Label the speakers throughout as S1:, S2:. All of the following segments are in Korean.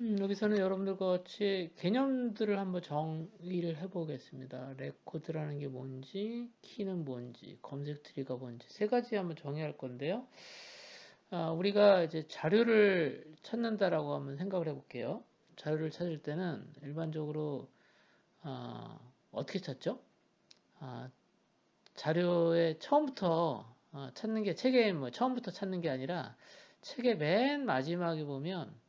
S1: 여기서는 여러분들과 같이 개념들을 한번 정의를 해보겠습니다. 레코드라는 게 뭔지, 키는 뭔지, 검색 트리가 뭔지 세 가지 한번 정의할 건데요. 우리가 이제 자료를 찾는다라고 한번 생각을 해볼게요. 자료를 찾을 때는 일반적으로 어떻게 찾죠? 아, 자료의 처음부터 찾는 게 책에 뭐 처음부터 찾는 게 아니라 책의 맨 마지막에 보면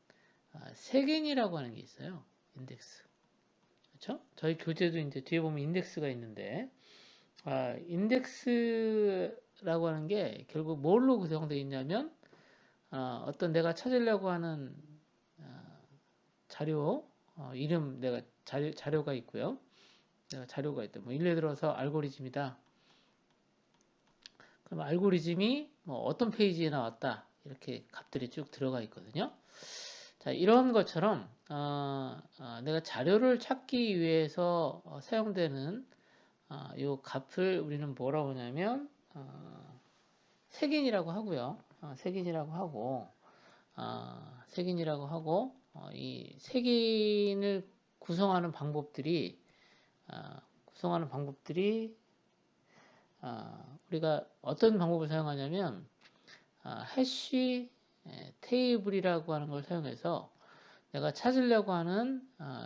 S1: 색인이라고 하는 게 있어요. 인덱스. 그렇죠? 저희 교재도 이제 뒤에 보면 인덱스가 있는데, 인덱스라고 하는 게 결국 뭘로 구성되어 있냐면, 어떤 내가 찾으려고 하는 자료, 이름, 내가 자료가 있고요. 내가 자료가 있다. 뭐, 예를 들어서 알고리즘이다. 그럼 알고리즘이 뭐 어떤 페이지에 나왔다. 이렇게 값들이 쭉 들어가 있거든요. 자, 이런 것처럼 내가 자료를 찾기 위해서 사용되는 이 값을 우리는 뭐라고 하냐면 색인이라고 하고요. 색인이라고 하고 색인이라고 하고 이 색인을 구성하는 방법들이 구성하는 방법들이 우리가 어떤 방법을 사용하냐면 해시 테이블이라고 하는 걸 사용해서 내가 찾으려고 하는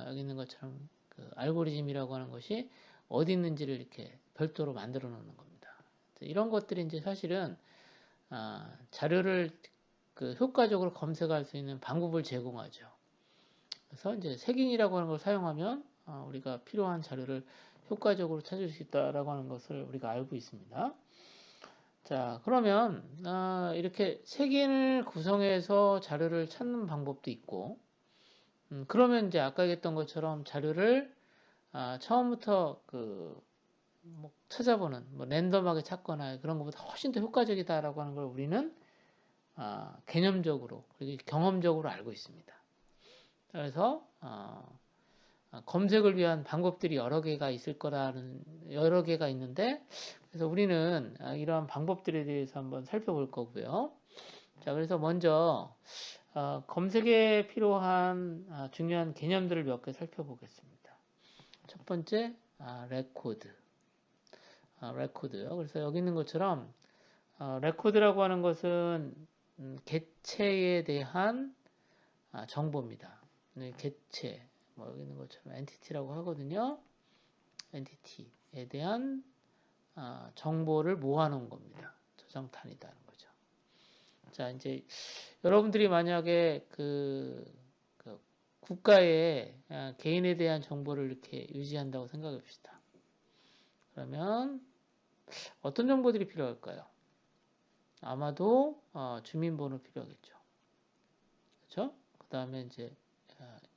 S1: 여기 있는 것처럼 그 알고리즘이라고 하는 것이 어디 있는지를 이렇게 별도로 만들어 놓는 겁니다. 이런 것들이 이제 사실은 자료를 그 효과적으로 검색할 수 있는 방법을 제공하죠. 그래서 이제 색인이라고 하는 걸 사용하면 우리가 필요한 자료를 효과적으로 찾을 수 있다라고 하는 것을 우리가 알고 있습니다. 자, 그러면 이렇게 색인을 구성해서 자료를 찾는 방법도 있고, 그러면 이제 아까 얘기했던 것처럼 자료를 처음부터 뭐 찾아보는 뭐 랜덤하게 찾거나 그런 것보다 훨씬 더 효과적이다라고 하는 걸 우리는 개념적으로 그리고 경험적으로 알고 있습니다. 그래서 검색을 위한 방법들이 여러 개가 있을 거라는 여러 개가 있는데 그래서 우리는 이러한 방법들에 대해서 한번 살펴볼 거고요. 자, 그래서 먼저 검색에 필요한 중요한 개념들을 몇 개 살펴보겠습니다. 첫 번째, 레코드. 레코드요. 그래서 여기 있는 것처럼 레코드라고 하는 것은 객체에 대한 정보입니다. 네, 객체, 뭐 여기 있는 것처럼 엔티티라고 하거든요. 엔티티에 대한 정보를 모아놓은 겁니다. 저장탄이라는 거죠. 자, 이제 여러분들이 만약에 그 국가의 개인에 대한 정보를 이렇게 유지한다고 생각해 봅시다. 그러면 어떤 정보들이 필요할까요? 아마도 주민번호 필요하겠죠. 그렇죠? 그 다음에 이제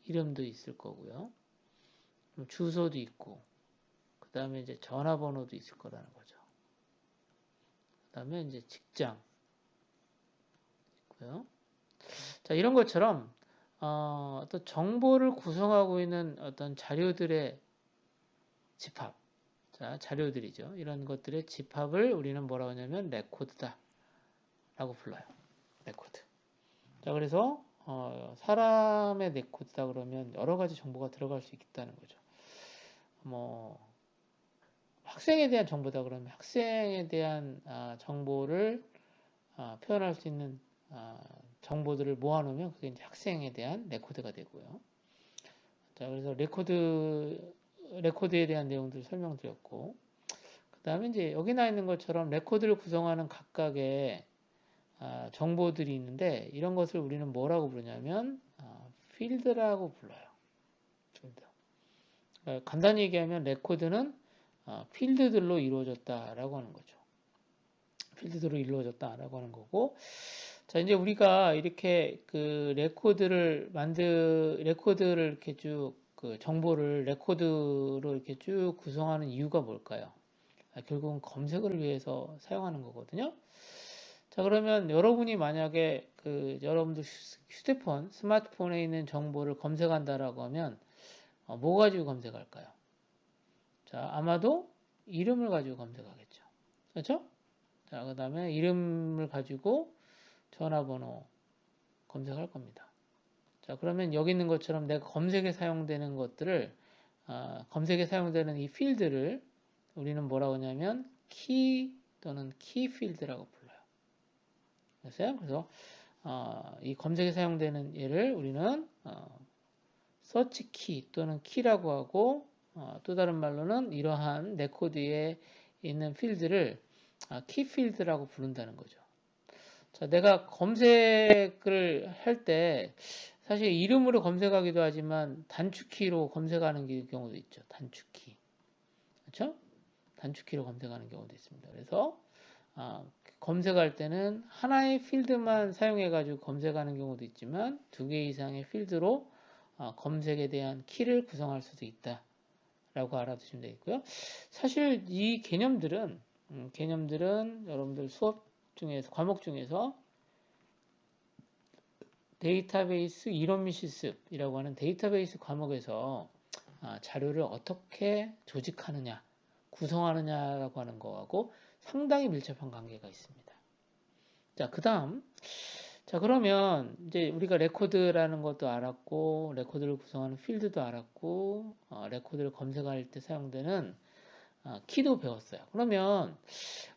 S1: 이름도 있을 거고요. 주소도 있고, 그 다음에 이제 전화번호도 있을 거라는 거죠. 그 다음에 이제 직장 있고요. 자, 이런 것처럼 어떤 정보를 구성하고 있는 어떤 자료들의 집합, 자, 자료들이죠. 이런 것들의 집합을 우리는 뭐라고 하냐면 레코드다 라고 불러요. 레코드. 자, 그래서 사람의 레코드다 그러면 여러 가지 정보가 들어갈 수 있다는 거죠. 뭐 학생에 대한 정보다 그러면 학생에 대한 정보를 표현할 수 있는 정보들을 모아놓으면 그게 이제 학생에 대한 레코드가 되고요. 자, 그래서 레코드에 대한 내용들을 설명드렸고, 그 다음에 이제 여기 나 있는 것처럼 레코드를 구성하는 각각의 정보들이 있는데 이런 것을 우리는 뭐라고 부르냐면 필드라고 불러요. 필드. 그러니까 간단히 얘기하면 레코드는 필드들로 이루어졌다라고 하는 거죠. 필드들로 이루어졌다라고 하는 거고, 자 이제 우리가 이렇게 그 레코드를 이렇게 쭉 그 정보를 레코드로 이렇게 쭉 구성하는 이유가 뭘까요? 결국은 검색을 위해서 사용하는 거거든요. 자, 그러면 여러분이 만약에 여러분들 휴대폰, 스마트폰에 있는 정보를 검색한다라고 하면 뭐 가지고 검색할까요? 자, 아마도 이름을 가지고 검색하겠죠. 그렇죠? 자, 그 다음에 이름을 가지고 전화번호 검색할 겁니다. 자, 그러면 여기 있는 것처럼 내가 검색에 사용되는 것들을, 검색에 사용되는 이 필드를 우리는 뭐라고 하냐면 키 또는 키 필드라고 불러요. 그래서 이 검색에 사용되는 얘를 우리는 서치 키 또는 키라고 하고, 또 다른 말로는 이러한 레코드에 있는 필드를 키 필드라고 부른다는 거죠. 자, 내가 검색을 할 때 사실 이름으로 검색하기도 하지만 단축키로 검색하는 경우도 있죠. 단축키. 그렇죠? 단축키로 검색하는 경우도 있습니다. 그래서 검색할 때는 하나의 필드만 사용해 가지고 검색하는 경우도 있지만 두 개 이상의 필드로 검색에 대한 키를 구성할 수도 있다 라고 알아두시면 되겠고요. 사실 이 개념들은 여러분들 수업 중에서, 과목 중에서 데이터베이스 이론 및 실습이라고 하는 데이터베이스 과목에서 자료를 어떻게 조직하느냐, 구성하느냐라고 하는 거하고 상당히 밀접한 관계가 있습니다. 자, 그 다음. 자, 그러면 이제 우리가 레코드라는 것도 알았고, 레코드를 구성하는 필드도 알았고, 레코드를 검색할 때 사용되는 키도 배웠어요. 그러면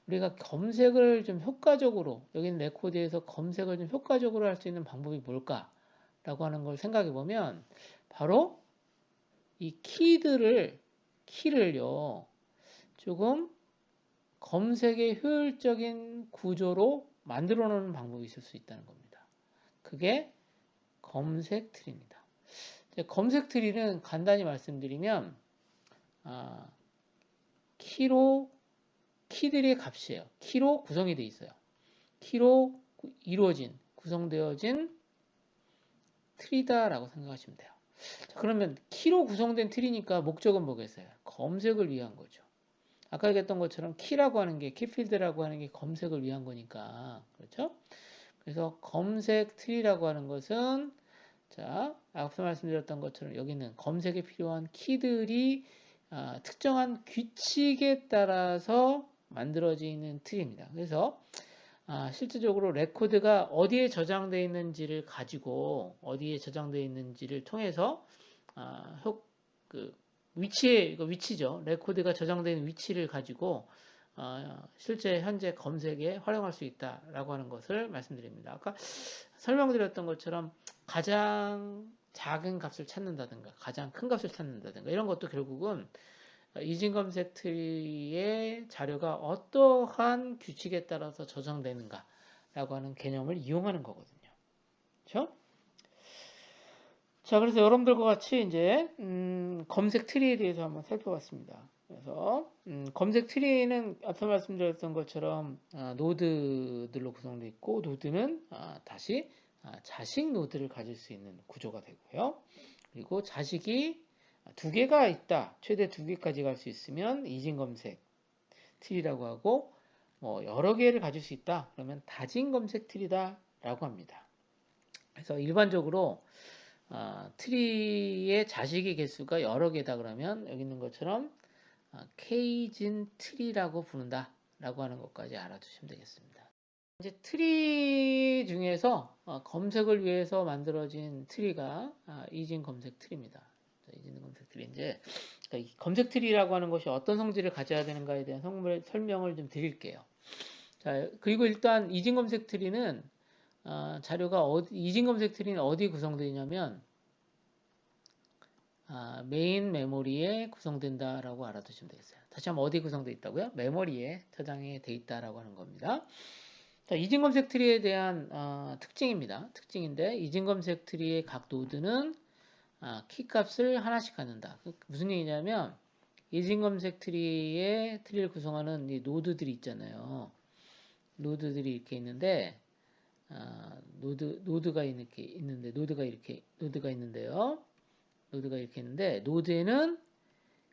S1: 우리가 검색을 좀 효과적으로, 여기는 레코드에서 검색을 좀 효과적으로 할 수 있는 방법이 뭘까라고 하는 걸 생각해 보면, 바로 이 키를요, 조금 검색의 효율적인 구조로 만들어 놓는 방법이 있을 수 있다는 겁니다. 그게 검색 트리입니다. 검색 트리는 간단히 말씀드리면, 키들의 값이에요. 키로 구성이 되어 있어요. 키로 구성되어진 트리다라고 생각하시면 돼요. 자, 그러면 키로 구성된 트리니까 목적은 뭐겠어요? 검색을 위한 거죠. 아까 얘기했던 것처럼 키라고 하는 게, 키필드라고 하는 게 검색을 위한 거니까. 그렇죠? 그래서 검색 트리라고 하는 것은, 자, 앞서 말씀드렸던 것처럼 여기는 검색에 필요한 키들이 특정한 규칙에 따라서 만들어지는 트리입니다. 그래서 실질적으로 레코드가 어디에 저장되어 있는지를 가지고, 어디에 저장되어 있는지를 통해서 위치죠. 레코드가 저장되어 있는 위치를 가지고 실제 현재 검색에 활용할 수 있다라고 하는 것을 말씀드립니다. 아까 설명드렸던 것처럼 가장 작은 값을 찾는다든가 가장 큰 값을 찾는다든가 이런 것도 결국은 이진 검색 트리의 자료가 어떠한 규칙에 따라서 저장되는가 라고 하는 개념을 이용하는 거거든요. 그렇죠? 자, 그래서 여러분들과 같이 이제 검색 트리에 대해서 한번 살펴봤습니다. 그래서 검색 트리는 앞서 말씀드렸던 것처럼 노드들로 구성되어 있고, 노드는 다시 자식 노드를 가질 수 있는 구조가 되고요. 그리고 자식이 두 개가 있다, 최대 두 개까지 갈 수 있으면 이진 검색 트리라고 하고, 여러 개를 가질 수 있다 그러면 다진 검색 트리다라고 합니다. 그래서 일반적으로 트리의 자식의 개수가 여러 개다 그러면 여기 있는 것처럼 K진 트리라고 부른다 라고 하는 것까지 알아두시면 되겠습니다. 이제 트리 중에서 검색을 위해서 만들어진 트리가 이진 검색 트리입니다. 이진 검색 트리. 이제 그러니까 이 검색 트리라고 하는 것이 어떤 성질을 가져야 되는가에 대한 설명을 좀 드릴게요. 자, 그리고 일단 이진 검색 트리는 자료가 이진 검색 트리는 어디 구성되어 있냐면 메인 메모리에 구성된다라고 알아두시면 되겠어요. 다시 한번 어디 구성되어 있다고요? 메모리에 저장이 되어 있다라고 하는 겁니다. 자, 이진 검색 트리에 대한 특징입니다. 특징인데 이진 검색 트리의 각 노드는 키 값을 하나씩 갖는다. 무슨 얘기냐면 이진 검색 트리의 트리를 구성하는 이 노드들이 있잖아요. 노드들이 이렇게 있는데 노드가 이렇게 있는데요. 노드가 이렇게 있는데 노드에는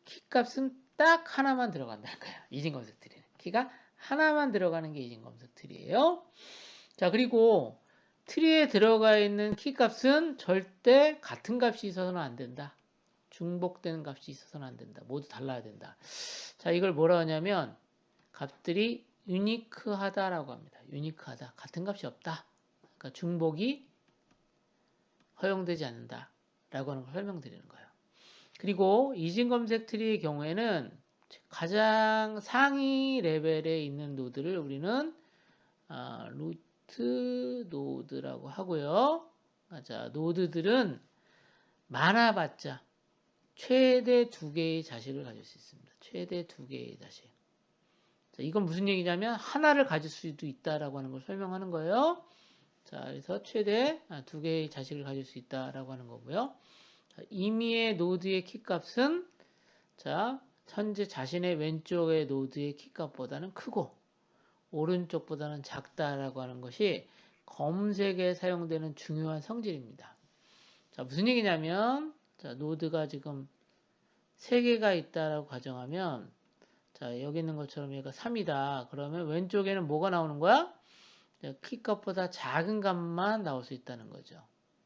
S1: 키값은 딱 하나만 들어간다는 거예요. 이진 검색 트리는 키가 하나만 들어가는 게 이진 검색 트리예요. 자, 그리고 트리에 들어가 있는 키값은 절대 같은 값이 있어서는 안 된다. 중복되는 값이 있어서는 안 된다. 모두 달라야 된다. 자, 이걸 뭐라 하냐면 값들이 유니크하다라고 합니다. 유니크하다. 같은 값이 없다. 그러니까 중복이 허용되지 않는다라고 하는 걸 설명드리는 거예요. 그리고 이진 검색 트리의 경우에는 가장 상위 레벨에 있는 노드를 우리는 루트 노드라고 하고요. 자, 노드들은 많아봤자 최대 2개의 자식을 가질 수 있습니다. 최대 2개의 자식. 자, 이건 무슨 얘기냐면 하나를 가질 수도 있다라고 하는 걸 설명하는 거예요. 자, 그래서 최대 2개의 자식을 가질 수 있다라고 하는 거고요. 자, 임의의 노드의 키값은 자, 현재 자신의 왼쪽의 노드의 키값보다는 크고 오른쪽보다는 작다라고 하는 것이 검색에 사용되는 중요한 성질입니다. 자, 무슨 얘기냐면 자, 노드가 지금 3개가 있다라고 가정하면 자, 여기 있는 것처럼 얘가 3이다. 그러면 왼쪽에는 뭐가 나오는 거야? 키값보다 작은 값만 나올 수 있다는 거죠.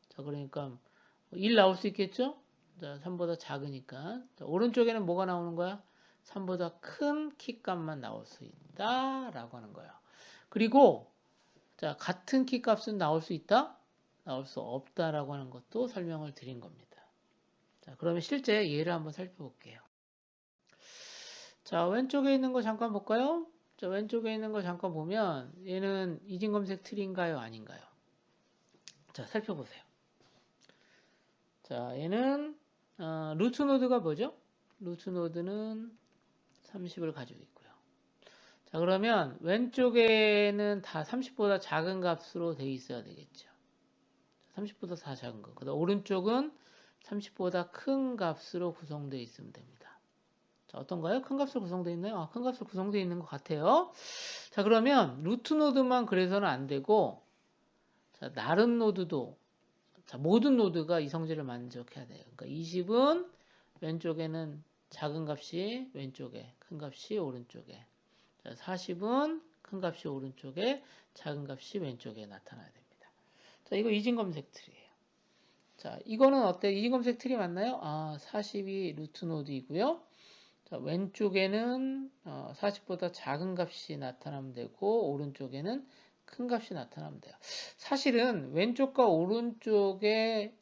S1: 자, 그러니까 1 나올 수 있겠죠? 자, 3보다 작으니까. 자, 오른쪽에는 뭐가 나오는 거야? 3보다 큰 키값만 나올 수 있다라고 하는 거예요. 그리고 자, 같은 키값은 나올 수 있다? 나올 수 없다라고 하는 것도 설명을 드린 겁니다. 자, 그러면 실제 예를 한번 살펴볼게요. 자, 왼쪽에 있는 거 잠깐 볼까요? 자, 왼쪽에 있는 거 잠깐 보면 얘는 이진 검색 트리인가요? 아닌가요? 자, 살펴보세요. 자, 얘는 루트 노드가 뭐죠? 루트 노드는 30을 가지고 있고요. 자, 그러면 왼쪽에는 다 30보다 작은 값으로 되어 있어야 되겠죠. 30보다 다 작은 거. 그다음 오른쪽은 30보다 큰 값으로 구성되어 있으면 됩니다. 자, 어떤가요? 큰 값으로 구성되어 있나요? 큰 값으로 구성되어 있는 것 같아요. 자, 그러면 루트 노드만 그래서는 안 되고 자, 다른 노드도 자, 모든 노드가 이 성질을 만족해야 돼요. 그러니까 20은 왼쪽에는 작은 값이 왼쪽에, 큰 값이 오른쪽에. 자, 40은 큰 값이 오른쪽에, 작은 값이 왼쪽에 나타나야 됩니다. 자, 이거 이진 검색 트리예요. 자, 이거는 어때? 이진 검색 트리 맞나요? 40이 루트 노드이고요. 자, 왼쪽에는 40보다 작은 값이 나타나면 되고 오른쪽에는 큰 값이 나타나면 돼요. 사실은 왼쪽과 오른쪽의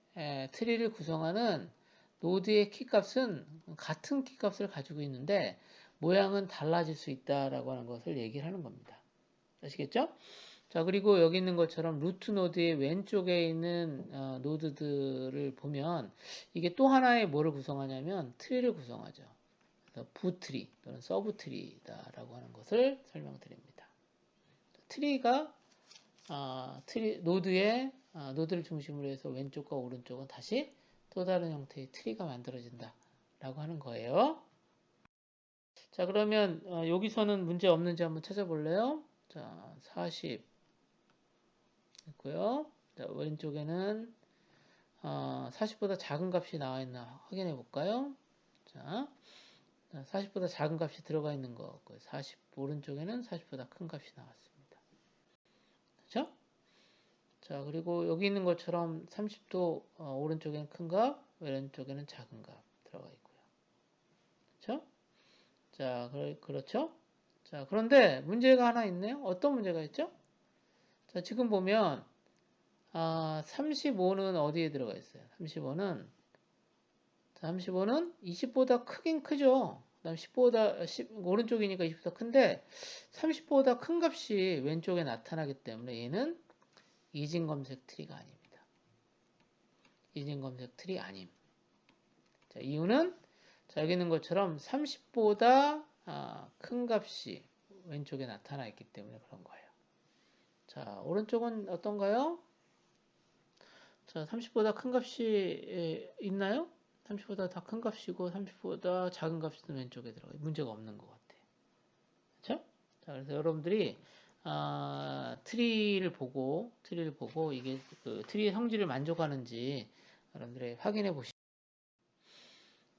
S1: 트리를 구성하는 노드의 키값은 같은 키값을 가지고 있는데 모양은 달라질 수 있다라고 하는 것을 얘기를 하는 겁니다. 아시겠죠? 자, 그리고 여기 있는 것처럼 루트 노드의 왼쪽에 있는 노드들을 보면 이게 또 하나의 뭐를 구성하냐면 트리를 구성하죠. 부트리 또는 서브트리다라고 하는 것을 설명드립니다. 트리가 노드를 중심으로 해서 왼쪽과 오른쪽은 다시 또 다른 형태의 트리가 만들어진다라고 하는 거예요. 자, 그러면 여기서는 문제 없는지 한번 찾아볼래요? 자, 40 있고요. 자, 왼쪽에는 40보다 작은 값이 나와 있나 확인해 볼까요? 자, 40보다 작은 값이 들어가 있는 거, 40 오른쪽에는 40보다 큰 값이 나왔습니다. 그렇죠? 자, 그리고 여기 있는 것처럼 30도 오른쪽에는 큰 값, 왼쪽에는 작은 값 들어가 있고요. 그렇죠? 자, 그렇죠? 자, 그런데 문제가 하나 있네요. 어떤 문제가 있죠? 자, 지금 보면 35는 어디에 들어가 있어요? 35는 20보다 크긴 크죠. 그다음 10보다 10, 오른쪽이니까 20보다 큰데 30보다 큰 값이 왼쪽에 나타나기 때문에 얘는 이진 검색 트리가 아닙니다. 이진 검색 트리 아님. 자, 이유는 자, 여기 있는 것처럼 30보다 큰 값이 왼쪽에 나타나 있기 때문에 그런 거예요. 자, 오른쪽은 어떤가요? 자, 30보다 큰 값이 있나요? 30보다 더 큰 값이고 30보다 작은 값은 왼쪽에 들어가요. 문제가 없는 것 같아요. 그렇죠? 자, 그래서 여러분들이 트리를 보고 이게 그 트리의 성질을 만족하는지 여러분들이 확인해 보시죠.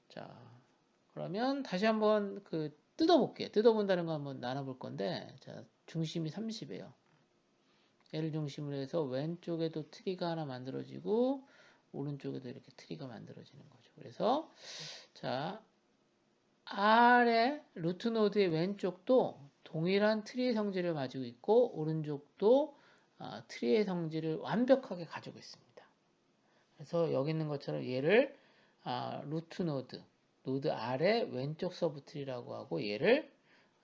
S1: 자, 그러면 다시 한번 뜯어볼게요. 뜯어본다는 거 한번 나눠볼 건데, 자, 중심이 30이에요. 얘를 중심으로 해서 왼쪽에도 트리가 하나 만들어지고 오른쪽에도 이렇게 트리가 만들어지는 거죠. 그래서 자, 아래 루트 노드의 왼쪽도 동일한 트리의 성질을 가지고 있고 오른쪽도 트리의 성질을 완벽하게 가지고 있습니다. 그래서 여기 있는 것처럼 얘를 루트 노드 아래 왼쪽 서브트리라고 하고 얘를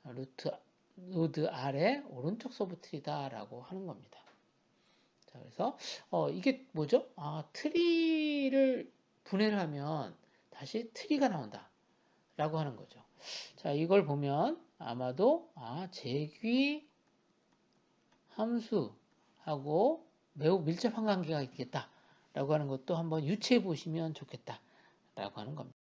S1: 루트 노드 아래 오른쪽 서브트리다라고 하는 겁니다. 자, 그래서 이게 뭐죠? 트리를 분해를 하면 다시 트리가 나온다 라고 하는 거죠. 자, 이걸 보면 아마도 제귀 함수하고 매우 밀접한 관계가 있겠다 라고 하는 것도 한번 유추해 보시면 좋겠다 라고 하는 겁니다.